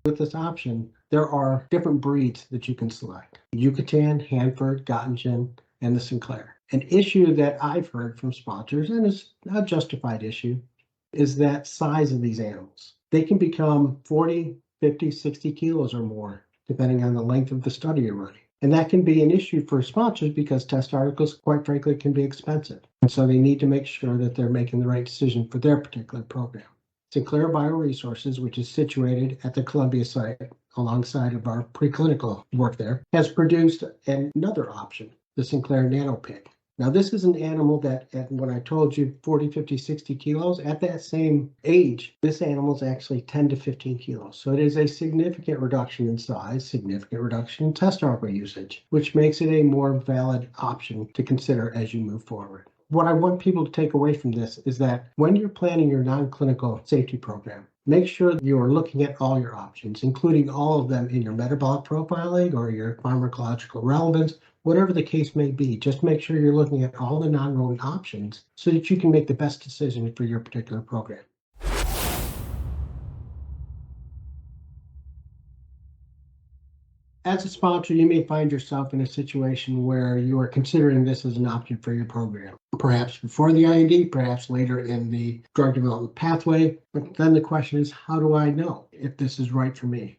With this option, there are different breeds that you can select: Yucatan, Hanford, Gottingen, and the Sinclair. An issue that I've heard from sponsors, and it's a justified issue, is that size of these animals. They can become 40, 50, 60 kilos or more, depending on the length of the study you're running. And that can be an issue for sponsors because test articles, quite frankly, can be expensive. And so they need to make sure that they're making the right decision for their particular program. Sinclair Bioresources, which is situated at the Columbia site alongside of our preclinical work there, has produced another option, the Sinclair NanoPig. Now, this is an animal that, when I told you 40, 50, 60 kilos, at that same age, this animal is actually 10 to 15 kilos. So it is a significant reduction in size, significant reduction in test article usage, which makes it a more valid option to consider as you move forward. What I want people to take away from this is that when you're planning your non-clinical safety program, make sure that you are looking at all your options, including all of them in your metabolic profiling or your pharmacological relevance, whatever the case may be. Just make sure you're looking at all the non-rodent options so that you can make the best decision for your particular program. As a sponsor, you may find yourself in a situation where you are considering this as an option for your program, perhaps before the IND, perhaps later in the drug development pathway. But then the question is, how do I know if this is right for me?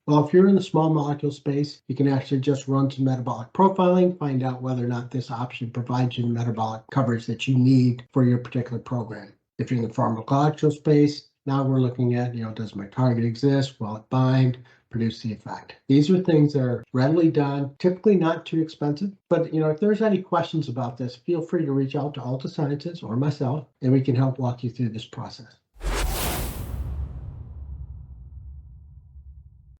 Well, if you're in the small molecule space, you can actually just run some metabolic profiling, find out whether or not this option provides you the metabolic coverage that you need for your particular program. If you're in the pharmacological space, now we're looking at, does my target exist? Will it bind? Produce the effect? These are things that are readily done, typically not too expensive. But if there's any questions about this, feel free to reach out to Altasciences or myself, and we can help walk you through this process.